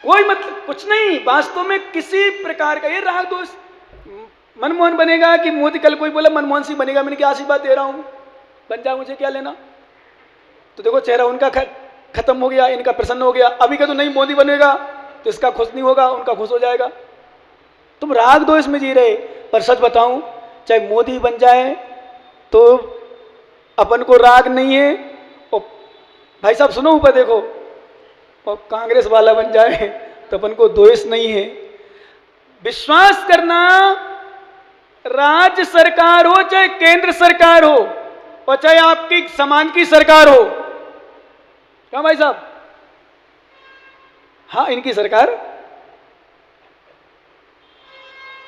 कोई मतलब कुछ नहीं, वास्तव में किसी प्रकार का ये राग दोष। मनमोहन बनेगा कि मोदी, कल कोई बोला मनमोहन सिंह बनेगा, मैंने क्या आशीर्वाद दे रहा हूं, बन जा, मुझे क्या लेना। तो देखो चेहरा उनका खत्म हो गया, इनका प्रसन्न हो गया। अभी का तो नहीं मोदी बनेगा तो इसका खुश नहीं होगा, उनका खुश हो जाएगा। तुम राग दोष में जी रहे। पर सच बताऊं, चाहे मोदी बन जाए तो अपन को राग नहीं है, और भाई साहब सुनो ऊपर देखो, और कांग्रेस वाला बन जाए तो अपन को द्वेष नहीं है। विश्वास करना, राज्य सरकार हो चाहे केंद्र सरकार हो और चाहे आपकी समान की सरकार हो, क्या भाई साहब, हाँ इनकी सरकार,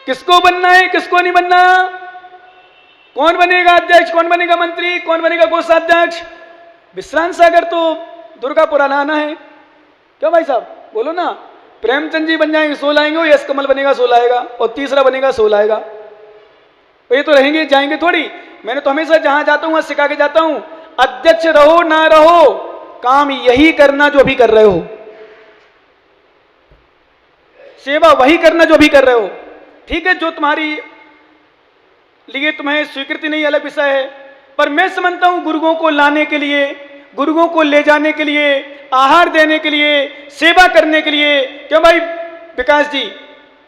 किसको बनना है किसको नहीं बनना, कौन बनेगा अध्यक्ष, कौन बनेगा मंत्री, कौन बनेगा कोषाध्यक्ष, विश्रांत सागर तो दुर्गापुरा लाना है, क्या भाई साहब बोलो ना। प्रेमचंद जी बन जाएंगे 16 आएंगे, यश कमल बनेगा 16 आएगा, और तीसरा बनेगा 16 आएगा। तो ये तो रहेंगे जाएंगे थोड़ी। मैंने तो हमेशा जहां जाता हूं वहां सिखा के जाता हूं, अध्यक्ष रहो ना रहो, काम यही करना जो अभी कर रहे हो, सेवा वही करना जो अभी कर रहे हो। ठीक है, जो तुम्हारी लिए तुम्हें स्वीकृति नहीं अलग विषय है, पर मैं समझता हूं गुरुओं को लाने के लिए, गुरुओं को ले जाने के लिए, आहार देने के लिए, सेवा करने के लिए, क्यों भाई विकास जी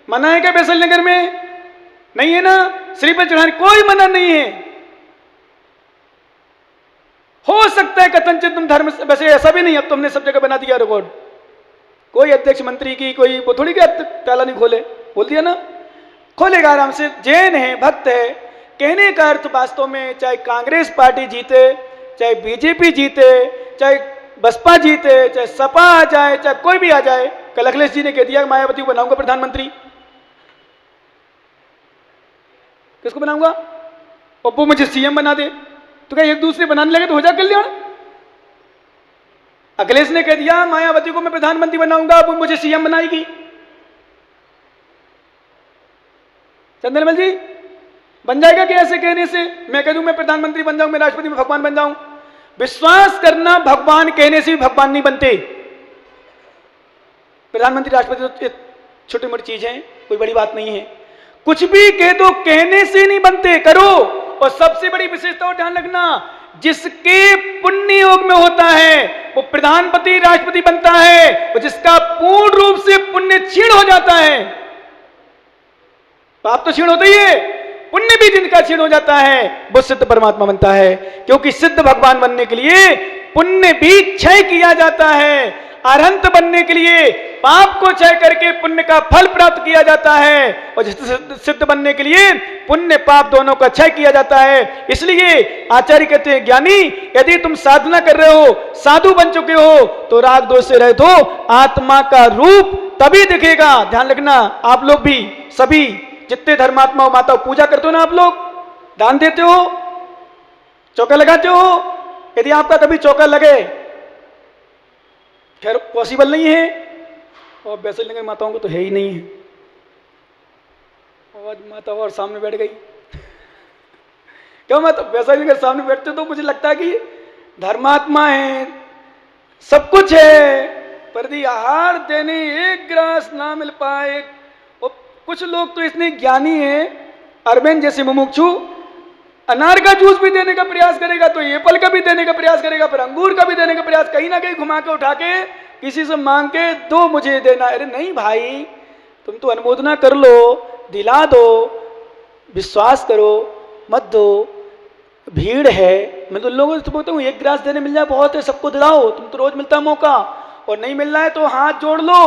मना है क्या बैसल नगर में? नहीं है ना, श्रीफल चढ़ाने कोई मना नहीं है। हो सकता है कथनचित तुम धर्म, वैसे ऐसा भी नहीं, अब तुमने सब जगह बना दिया रिकॉर्ड, कोई अध्यक्ष मंत्री की कोई वो थोड़ी क्या प्याला नहीं खोले, बोल दिया ना, खोलेगा आराम से। जैन है, भक्त है, कहने का अर्थ वास्तव में चाहे कांग्रेस पार्टी जीते, चाहे बीजेपी जीते, चाहे बसपा जीते, चाहे सपा आ जाए, चाहे कोई भी आ जाए। कल अखिलेश जी ने कह दिया मायावती को बनाऊंगा प्रधानमंत्री, किसको बनाऊंगा, और वो मुझे सीएम बना दे, तो क्या एक दूसरे बनाने लगे तो हो जाए कल्याण। अखिलेश ने कह दिया मायावती को मैं प्रधानमंत्री बनाऊंगा, वो मुझे सीएम बनाएगी। चंद्रमल जी बन जाएगा क्या ऐसे कहने से? मैं कह दूं मैं प्रधानमंत्री बन जाऊं, मैं राष्ट्रपति में भगवान बन जाऊं। विश्वास करना, भगवान कहने से भी भगवान नहीं बनते। प्रधानमंत्री राष्ट्रपति तो छोटी मोटी चीज है, कोई बड़ी बात नहीं है। कुछ भी कह दो, कहने से नहीं बनते, करो। और सबसे बड़ी विशेषता और ध्यान रखना, जिसके पुण्य योग में होता है वो प्रधानमंत्री राष्ट्रपति बनता है, और जिसका पूर्ण रूप से पुण्य क्षीण हो जाता है, पाप तो क्षीण होता ही है, पुण्य भी जिनका क्षीण हो जाता है वो सिद्ध परमात्मा बनता है। क्योंकि सिद्ध भगवान बनने के लिए पुण्य भी क्षय किया जाता है, अरहंत बनने के लिए पाप को क्षय करके पुण्य का फल प्राप्त किया जाता है, और सिद्ध बनने के लिए पुण्य पाप दोनों का क्षय किया जाता है। इसलिए आचार्य कहते हैं ज्ञानी, यदि तुम साधना कर रहे हो, साधु बन चुके हो, तो राग दोष से रहित हो, आत्मा का रूप तभी दिखेगा। ध्यान रखना, आप लोग भी, सभी जितने धर्मात्मा माता पूजा करते हो ना, आप लोग दान देते हो, चौका लगाते हो, यदि आपका कभी चौका लगे, खैर पॉसिबल नहीं है, और वैसे लगे माताओं को तो है ही नहीं है, और माता और सामने बैठ गई क्यों माता वैसा लगे सामने बैठते तो मुझे लगता है कि धर्मात्मा है, सब कुछ है, पर यदि आहार देने एक ग्रास ना मिल पाए। और कुछ लोग तो इतने ज्ञानी हैं, अरविंद जैसे मुमुक्षु, अनार का जूस भी देने का प्रयास करेगा तो एप्पल का भी देने का प्रयास करेगा, फिर अंगूर का भी देने का प्रयास, कहीं ना कहीं घुमा के उठा के किसी से मांग के दो मुझे देना। अरे नहीं भाई, तुम तो अनुमोदना कर लो, दिला दो, विश्वास करो, मत दो, भीड़ है। मैं तो लोगों से बोलता हूँ एक गिलास देने मिल जाए बहुत है, सबको दिलाओ, तुम तो रोज मिलता मौका, और नहीं मिल रहा है तो हाथ जोड़ लो,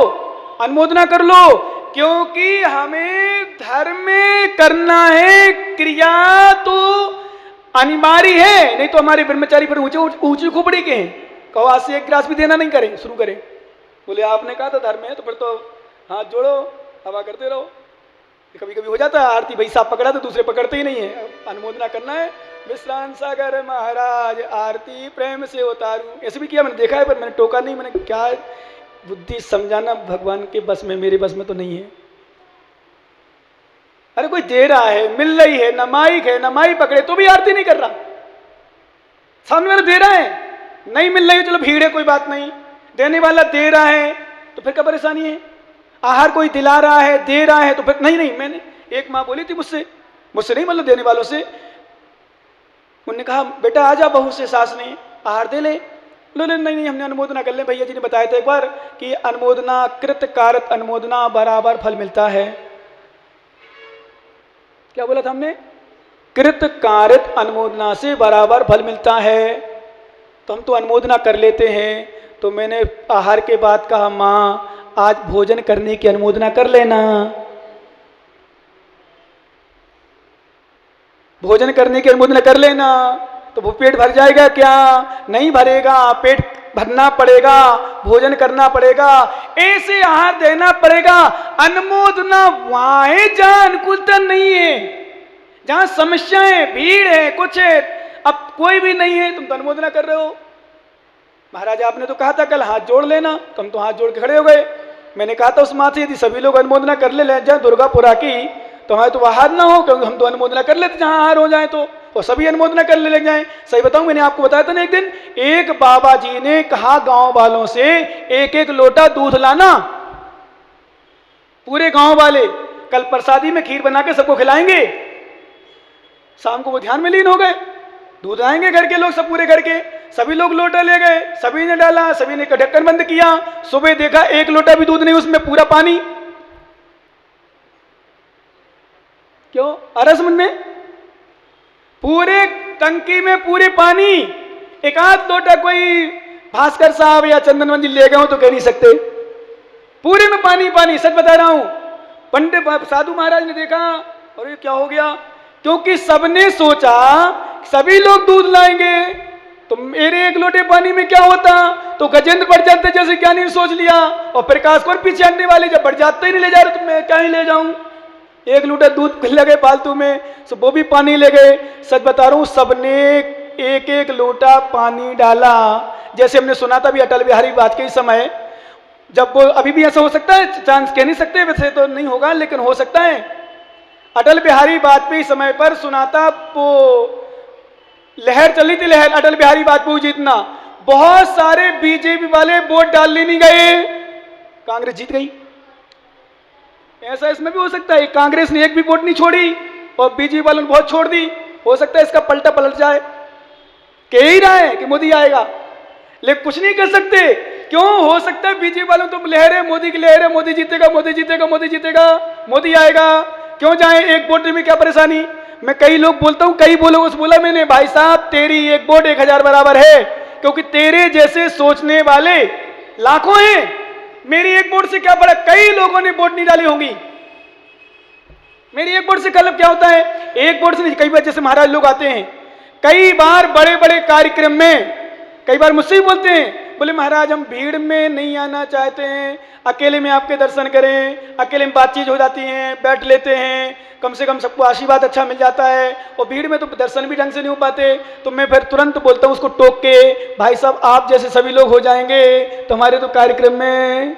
अनुमोदना कर लो, क्योंकि हमें धर्म में करना है, क्रिया तो अनिवार्य है, नहीं तो हमारे ब्रह्मचारी पर ऊंची खोपड़ी के हैं। कहो आज से एक गिलास भी देना नहीं करें, शुरू करें। बोले आपने कहा था धर्म है, तो फिर तो हाथ जोड़ो, हवा करते रहो। कभी कभी हो जाता है आरती भाई साहब पकड़ा तो दूसरे पकड़ते ही नहीं है, अनुमोदना करना है। विश्रांत सागर महाराज आरती प्रेम से उतारूं, ऐसे भी किया मैंने, देखा है, पर मैंने टोका नहीं। मैंने क्या बुद्धि समझाना भगवान के बस में, मेरे बस में तो नहीं है। अरे कोई दे रहा है, मिल रही है, नमाइक है, नमाई पकड़े तो भी आरती नहीं कर रहा, सामने वाला दे रहा है, नहीं मिल रही है चलो भीड़ है कोई बात नहीं, देने वाला दे रहा है तो फिर क्या परेशानी है? आहार कोई दिला रहा है, दे रहा है, तो फिर नहीं नहीं, मैंने एक माँ बोली थी मुझसे नहीं मतलब देने वालों से, उन्होंने कहा बेटा आ जा बहू से, सास ने आहार दे ले। नहीं नहीं हमने अनुमोदना कर ले, भैया जी ने बताया था एक बार कि अनुमोदना कृत कारत अनुमोदना बराबर फल मिलता है। क्या बोला था हमने? कृत कारत अनुमोदना से बराबर फल मिलता है। तो हम तो अनुमोदना कर लेते हैं। तो मैंने आहार के बाद कहा माँ आज भोजन करने की अनुमोदना कर लेना, भोजन करने की अनुमोदना कर लेना। तो वो पेट भर जाएगा क्या? नहीं भरेगा, पेट भरना पड़ेगा, भोजन करना पड़ेगा, ऐसे आहार देना पड़ेगा। अनुमोदना वहां है जहां अनुकूलता नहीं है, जहां समस्याएं, भीड़ है, कुछ है। अब कोई भी नहीं है, तुम तो अनुमोदना कर रहे हो। महाराज आपने तो कहा था कल हाथ जोड़ लेना, तुम तो हाथ जोड़ के खड़े हो गए। मैंने कहा था उस माँ से यदि सभी लोग अनुमोदना कर ले जाए दुर्गापुरा की, तो हमारे तो आहार ना हो, क्योंकि हम तो अनुमोदना कर लेते जहां आहार हो जाए तो, और सभी अनुमोदना कर ले जाए। सही बताऊं, मैंने आपको बताया था ना एक दिन, एक बाबा जी ने कहा गांव वालों से एक एक लोटा दूध लाना, पूरे गांव वाले कल प्रसादी में खीर बना के सबको खिलाएंगे। शाम को वो ध्यान में लीन हो गए, दूध आएंगे घर के लोग, सब पूरे घर के सभी लोग लोटा ले गए, सभी ने डाला, सभी ने ढक्कन बंद किया। सुबह देखा एक लोटा भी दूध नहीं, उसमें पूरा पानी। क्यों? अरस मन में पूरे टंकी में पूरे पानी। एक आध लोटा कोई भास्कर साहब या चंदनवन जी ले गए हो तो कह नहीं सकते, पूरे में पानी पानी। सच बता रहा हूं, पंडित साधु महाराज ने देखा और ये क्या हो गया, क्योंकि सबने सोचा सभी लोग दूध लाएंगे तो मेरे एक लोटे पानी में क्या होता, तो गजेंद्र बढ़ जाते जैसे ज्ञानी ने सोच लिया, और प्रकाश को पीछे हटने वाले जब बढ़ जाते ही नहीं ले जा रहे तो मैं क्या ही ले जाऊं। एक लोटा दूध लगे फालतू में, तो वो भी पानी ले गए। सच बता रहा हूं, सबने एक एक लोटा पानी डाला। जैसे हमने सुना था भी अटल बिहारी वाजपेयी समय, जब वो, अभी भी ऐसा हो सकता है, चांस कह नहीं सकते, वैसे तो नहीं होगा लेकिन हो सकता है। अटल बिहारी वाजपेयी समय पर सुना था, वो लहर चली थी, लहर अटल बिहारी वाजपेयी जीतना, बहुत सारे बीजेपी वाले वोट डालने नहीं गए, कांग्रेस जीत गई। ऐसा इसमें भी हो सकता है, कांग्रेस ने एक भी वोट नहीं छोड़ी और बीजेपी वालों ने बहुत छोड़ दी। हो सकता है इसका पलटा पलट जाए, कह ही रहा है कि मोदी आएगा, लेकिन कुछ नहीं कर सकते। क्यों? हो सकता है बीजेपी वालों तो लहर है, मोदी की लहर है, मोदी जीतेगा, मोदी जीतेगा, मोदी जीतेगा, मोदी आएगा। क्यों जाए? एक वोट में क्या परेशानी। मैं कई लोग बोलता हूं, कई बोलों से बोला मैंने, भाई साहब तेरी एक वोट 1000 बराबर है, क्योंकि तेरे जैसे सोचने वाले लाखों हैं। मेरी एक वोट से क्या फर्क, कई लोगों ने वोट नहीं डाली होंगी। मेरी एक वोट से कल क्या होता है, एक वोट से नहीं। कई बार जैसे महाराज लोग आते हैं, कई बार बड़े बड़े कार्यक्रम में, कई बार मुझसे ही बोलते हैं, बोले महाराज हम भीड़ में नहीं आना चाहते हैं, अकेले में आपके दर्शन करें। अकेले में बातचीत हो जाती है, बैठ लेते हैं, कम से कम सबको आशीर्वाद अच्छा मिल जाता है, और भीड़ में तो दर्शन भी ढंग से नहीं हो पाते। तो मैं फिर तुरंत बोलता हूँ उसको टोक के, भाई साहब आप जैसे सभी लोग हो जाएंगे तो हमारे तो कार्यक्रम में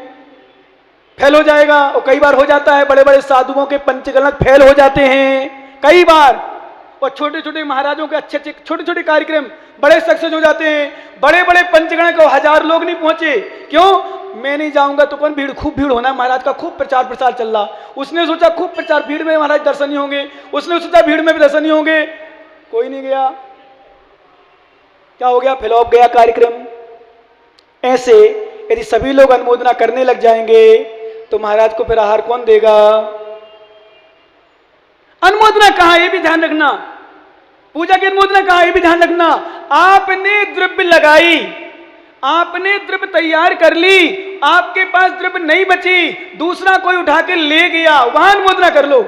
फेल हो जाएगा। और कई बार हो जाता है, बड़े बड़े साधुओं के पंचगलक फेल हो जाते हैं कई बार, और छोटे छोटे महाराजों के अच्छे अच्छे छोटे छोटे कार्यक्रम बड़े सक्सेस हो जाते हैं। बड़े बड़े पंचगण को 1000 लोग नहीं पहुंचे, क्यों? मैं नहीं जाऊंगा तो कौन, भीड़ खूब भीड़ होना, महाराज का खूब प्रचार प्रसार चल रहा। उसने सोचा खूब प्रचार, भीड़ में महाराज दर्शन नहीं होंगे, उसने सोचा भीड़ में भी दर्शन नहीं होंगे, कोई नहीं गया। क्या हो गया? फ्लॉप गया कार्यक्रम। ऐसे यदि सभी लोग अनुमोदना करने लग जाएंगे तो महाराज को फिर आहार कौन देगा? अनुमोदना कहां, ये भी ध्यान रखना। पूजा की अनुमोदना कहां, ये भी ध्यान रखना। आपने द्रव्य लगाई, आपने द्रव्य तैयार कर ली, आपके पास द्रव्य नहीं बची, दूसरा कोई उठा के ले गया, वहां अनुमोदना कर लो।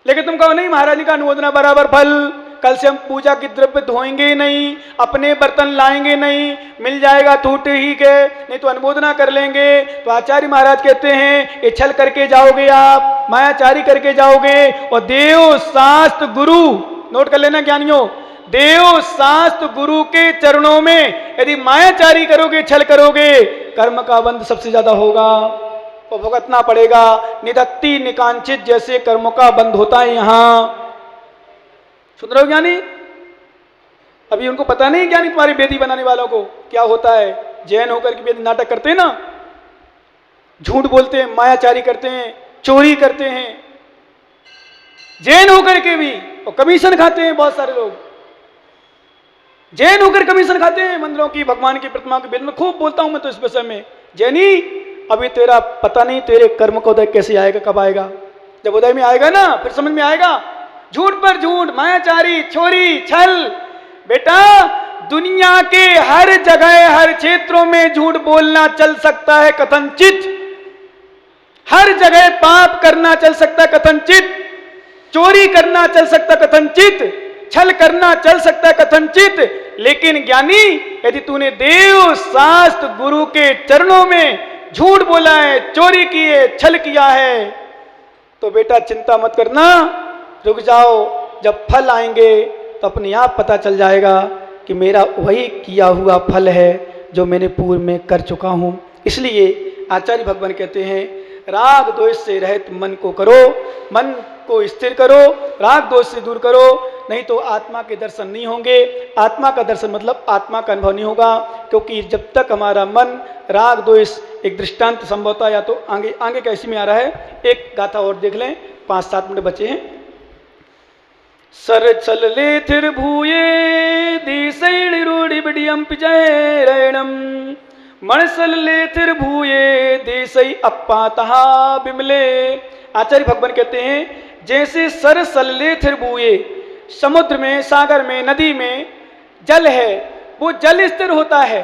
लेकिन तुम कहो नहीं महाराज जी का अनुमोदना बराबर फल, कल से हम पूजा की द्रव्य धोएंगे नहीं, अपने बर्तन लाएंगे नहीं, मिल जाएगा तो ठीक है, नहीं तो अनुमोदना कर लेंगे। तो आचार्य महाराज कहते हैं ये छल करके जाओगे आप, मायाचारी करके जाओगे, और देव शास्त्र गुरु, नोट कर लेना ज्ञानियों, देव शास्त्र गुरु के चरणों में यदि मायाचारी करोगे, छल करोगे, कर्म का बंध सबसे ज्यादा होगा और भुगतना पड़ेगा। निदत्ति निकांचित जैसे कर्मों का बंध होता है। यहां सुन रहे हो ज्ञानी? अभी उनको पता नहीं ज्ञानी तुम्हारी बेदी बनाने वालों को क्या होता है। जैन होकर के बेदी नाटक करते हैं ना, झूठ बोलते हैं, मायाचारी करते हैं, चोरी करते हैं, जैन होकर के भी, और कमीशन खाते हैं बहुत सारे लोग। जैन होकर कमीशन खाते हैं मंदिरों की, भगवान की प्रतिमाओं के बिल में। खूब बोलता हूं मैं तो इस विषय में। जैनी, अभी तेरा पता नहीं तेरे कर्म का उदय कैसे आएगा, कब आएगा। जब उदय में आएगा ना फिर समझ में आएगा। झूठ पर झूठ, मायाचारी, चोरी, छल। बेटा दुनिया के हर जगह, हर क्षेत्रों में झूठ बोलना चल सकता है कथनचित। हर जगह पाप करना चल सकता है कथनचित, चोरी करना चल सकता कथनचित, छल करना चल सकता है कथनचित। लेकिन ज्ञानी, यदि तूने देव शास्त्र गुरु के चरणों में झूठ बोला है, चोरी की है, छल किया है, तो बेटा चिंता मत करना, रुक जाओ। जब फल आएंगे तो अपने आप पता चल जाएगा कि मेरा वही किया हुआ फल है जो मैंने पूर्व में कर चुका हूं। इसलिए आचार्य भगवान कहते हैं, राग द्वेष से रहित मन को करो, मन को स्थिर करो, राग दोष से दूर करो, नहीं तो आत्मा के दर्शन नहीं होंगे। आत्मा का दर्शन मतलब आत्मा का अनुभव नहीं होगा, क्योंकि जब तक हमारा मन राग द्वेष, एक दृष्टांत संभवतः या तो आगे आगे कैसी में आ रहा है, एक गाथा और देख लें, 5-7 मिनट बचे हैं। सर चल ले थिर भूये दिसैड़ रूढ़ी बडियम पिजय रैणम, मणसल ले थिर भूये देसई अप्पा तहा बिमले। आचार्य भगवान कहते हैं, जैसे सर सलले थिर भूये, समुद्र में, सागर में, नदी में जल है, वो जल स्थिर होता है।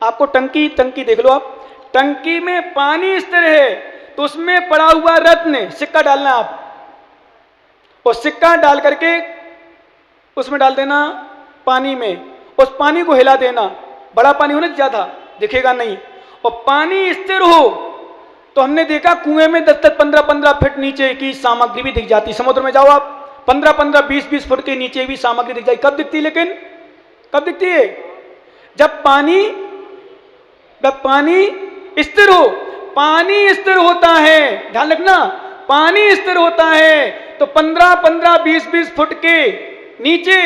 आपको टंकी देख लो आप, टंकी में पानी स्थिर है तो उसमें पड़ा हुआ रत्न, सिक्का डालना आप, और सिक्का डाल करके उसमें डाल देना पानी में, उस पानी को हिला देना। बड़ा पानी होना ज्यादा दिखेगा नहीं, और पानी स्थिर हो तो हमने देखा कुएं में 10-10, 15-15 फीट नीचे की सामग्री भी दिख जाती। समुद्र में जाओ आप, 15-15, 20-20 फुट के नीचे भी सामग्री दिख जाएगी। कब दिखती, लेकिन कब दिखती है? जब पानी स्थिर हो। पानी स्थिर होता है, ध्यान रखना, पानी स्थिर होता है तो 15-15, 20-20 फुट के नीचे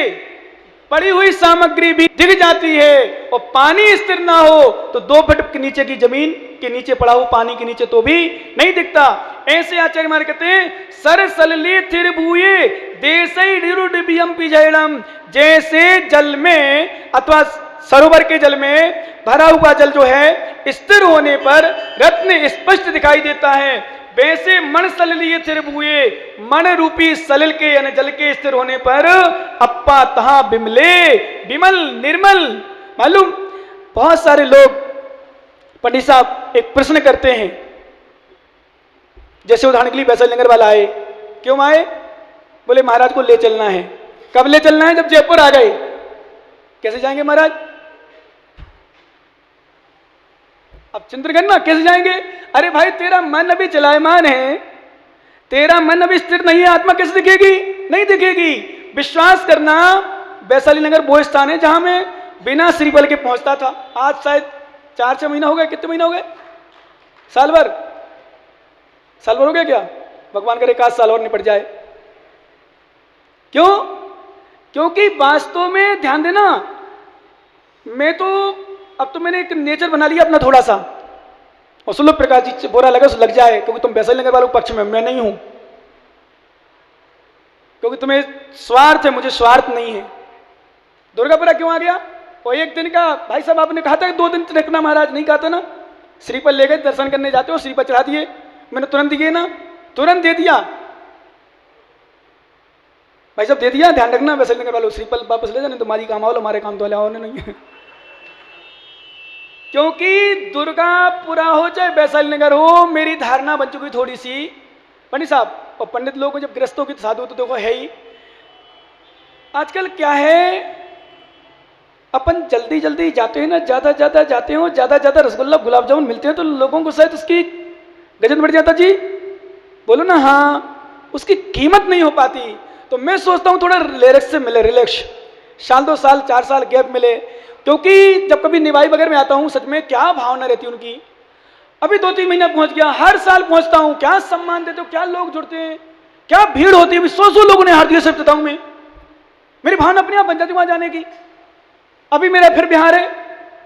पड़ी हुई सामग्री भी दिख जाती है। और पानी स्थिर ना हो तो 2 फुट के नीचे की जमीन के नीचे पड़ा हुआ पानी के नीचे तो भी नहीं दिखता। ऐसे आचार्य मार कहते हैं, सर सलले थिर भूये देसई डिरुडिबियम पिजैड़म, जैसे जल में अथवा सरोवर के जल में भरा हुआ जल जो है स्थिर होने पर रत्न स्पष्ट दिखाई देता है, वैसे मन सलिल थिर भूये, मन रूपी सलिल के यानी जल के स्थिर होने पर अप्पा तहा बिमले, विमल निर्मल। मालूम, बहुत सारे लोग पंडित साहब एक प्रश्न करते हैं, जैसे उदाहरण के लिए वैशाली नगर वाला आए, क्यों आए? बोले महाराज को ले चलना है। कब ले चलना है? जब जयपुर आ गए। कैसे जाएंगे महाराज? अब चिंतन करना, कैसे जाएंगे? अरे भाई तेरा मन अभी चलायमान है, तेरा मन अभी स्थिर नहीं है, आत्मा कैसे दिखेगी? नहीं दिखेगी। विश्वास करना, वैशाली नगर वो स्थान है जहां मैं बिना श्रीबल के पहुंचता था। आज शायद 4-6 महीना हो गए। कितने महीना हो गए? साल भर हो गया क्या? भगवान करे 1 साल और निपट जाए। क्यों? क्योंकि वास्तव में ध्यान देना, मैं तो अब तो मैंने एक नेचर बना लिया अपना थोड़ा सा, और सुलभ प्रकाश जी बुरा लगे लग जाए, क्योंकि तुम वैशाली नगर वालों के पक्ष में, मैं नहीं हूं, क्योंकि तुम्हें स्वार्थ है, मुझे स्वार्थ नहीं है। दुर्गापुरा क्यों आ गया? और एक दिन का भाई साहब आपने कहा था कि 2 दिन रखना महाराज, नहीं कहा था ना? श्रीफल ले गए, दर्शन करने जाते हो, श्रीफल चढ़ा दिए, मैंने तुरंत दिए ना, तुरंत दे दिया भाई साहब, दे दिया। ध्यान रखना वैशाली नगर वालों, श्रीफल वापस ले जाने, तुम्हारी काम आओ, हमारे काम तो ले नहीं है। क्योंकि दुर्गापुरा हो चाहे वैशाली नगर हो, मेरी धारणा बन चुकी थोड़ी सी पंडित साहब, और पंडित लोगों को जब गृहस्थों की साधु तो देखो है ही। आजकल क्या है, अपन जल्दी जल्दी जाते हैं ना, ज्यादा जाते हो, ज्यादा रसगुल्ला गुलाब जामुन मिलते हैं तो लोगों को शायद उसकी गजन बढ़ जाता। जी बोलो ना, हाँ, उसकी कीमत नहीं हो पाती। तो मैं सोचता हूँ थोड़ा रिलैक्स से मिले, रिलैक्स, 1-2 साल 4 साल गैप मिले। क्योंकि जब कभी निवाई वगैरह में आता हूँ, सच में क्या भावना रहती है उनकी। अभी 2-3 महीना पहुंच गया, हर साल पहुंचता हूँ, क्या सम्मान देते हो, क्या लोग जुड़ते हैं, क्या भीड़ होती है। 100 लोगों ने हार्दिक से बताऊं मैं, मेरी भावना अपने आप बन जाती वहां जाने की। अभी मेरा फिर बिहार है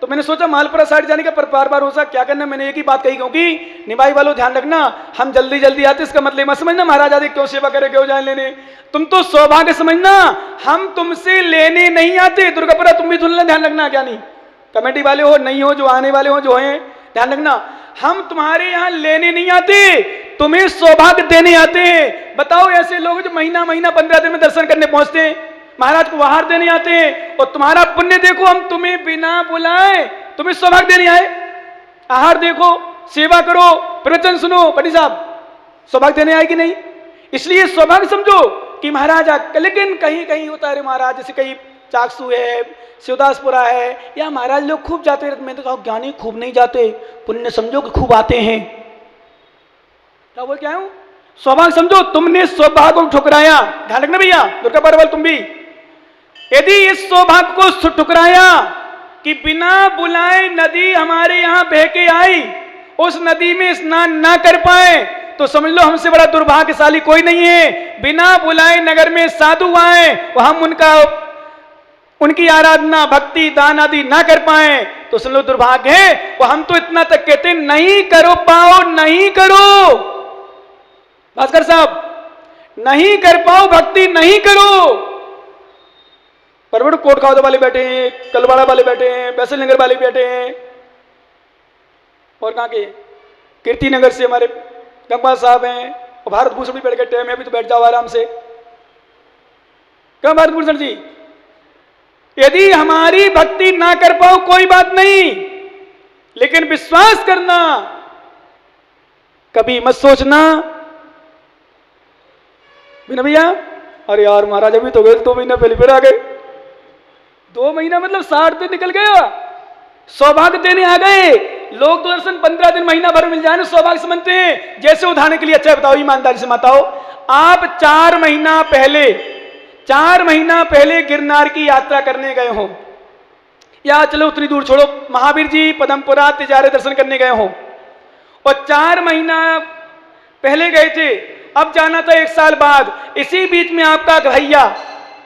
तो मैंने सोचा मालपुरा साइड जाने का, पर बार बार हो सा क्या करना, मैंने एक ही बात कही, क्योंकि निभाई वालों ध्यान रखना, हम जल्दी जल्दी आते, इसका मतलब मत समझना महाराज आदि क्यों सेवा करे क्यों जाए लेने, तुम तो सौभाग्य समझना, हम तुमसे लेने नहीं आते। दुर्गापुरा तुम भी सुन, ध्यान रखना, क्या नहीं, कमेटी वाले हो नहीं हो, जो आने वाले हो जो हैं, ध्यान रखना, हम तुम्हारे यहाँ लेने नहीं आते, तुम्हें सौभाग्य देने आते हैं। बताओ ऐसे लोग जो महीना महीना 15 दिन में दर्शन करने पहुंचते हैं, महाराज को आहार देने आते हैं, और तुम्हारा पुण्य देखो, हम तुम्हें बिना बुलाए तुम्हें सौभाग्य देने आए, आहार देखो, सेवा करो, प्रवचन सुनो, पंडित साहब सौभाग्य देने आए कि नहीं। इसलिए सौभाग्य समझो कि महाराज, लेकिन कहीं कहीं होता है महाराज, जैसे कहीं चाकसू है, शिवदासपुरा है, या महाराज लोग खूब जाते हैं, मैंने तो कहा ज्ञानी खूब नहीं जाते, पुण्य समझो कि खूब आते हैं। क्या बोल, क्या हूं, सौभाग्य समझो, तुमने सौभाग्य को ठुकराया, ध्यान रखना भैया, दुर्गा परवल तुम भी, यदि इस सौभाग्य को ठुकराया कि बिना बुलाए नदी हमारे यहां बह के आई, उस नदी में स्नान ना कर पाए, तो समझ लो हमसे बड़ा दुर्भाग्यशाली कोई नहीं है। बिना बुलाए नगर में साधु आए, हम उनकी आराधना भक्ति दान आदि ना कर पाए, तो समझ लो दुर्भाग्य है। और हम तो इतना तक कहते नहीं करो पाओ, नहीं करो भास्कर साहब, नहीं कर पाओ भक्ति नहीं करो। परवड़ कोटखावदा वाले बैठे हैं, कलवाड़ा वाले बैठे हैं, बैसलनगर वाले बैठे हैं, और कहां के कीर्ति नगर से हमारे गंगवाल साहब हैं, और भारत भूषण भी बैठ गए, टाइम है अभी तो बैठ जाओ आराम से। क्या भारत भूषण जी, यदि हमारी भक्ति ना कर पाओ कोई बात नहीं, लेकिन विश्वास करना, कभी मत सोचना बिना भैया, अरे यार महाराज अभी तो गए 2 महीना पहले फिर आ गए, 2 महीना मतलब 60 दिन निकल गया, सौभाग्य देने आ गए लोग। तो दर्शन 15 दिन महीना भर मिल जाए ना, सौभाग्य समझते हैं। जैसे उदाहरण के लिए, अच्छा बताओ ईमानदारी से बताओ, आप 4 महीना पहले गिरनार की यात्रा करने गए हो, या चलो उतनी दूर छोड़ो, महावीर जी पदमपुरा तिजारे दर्शन करने गए हो, और 4 महीना पहले गए थे, अब जाना था 1 साल बाद। इसी बीच में आपका भैया,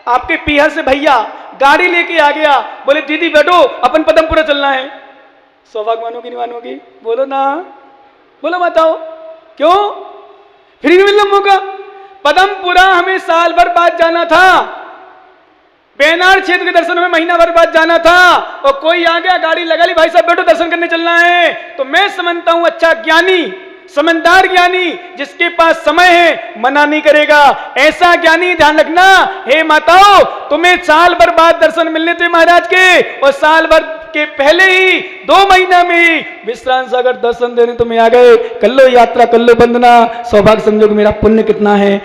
आपके पीहर से भैया गाड़ी लेके आ गया, बोले दीदी बैठो अपन पदमपुरा चलना है। सौभाग्य मानोगी नहीं मानोगी, बोलो ना, बोलो बताओ क्यों, फ्री में मिलना मौका। पदमपुरा हमें साल भर बाद जाना था, बेनार क्षेत्र के दर्शन में महीना भर बाद जाना था, और कोई आ गया गाड़ी लगा ली, भाई साहब बैठो दर्शन करने चलना है। तो मैं समझता हूं अच्छा ज्ञानी, समझदार ज्ञानी, जिसके पास समय है मना नहीं करेगा, ऐसा ज्ञानी ध्यान रखना। हे माताओं, तुम्हें साल भर बाद दर्शन मिलने थे महाराज के, और साल भर के पहले ही 2 महीना में ही विश्रांत सागर दर्शन देने तुम्हें आ गए। कर लो यात्रा, कर लो वंदना, सौभाग्य समझो कि मेरा पुण्य कितना है।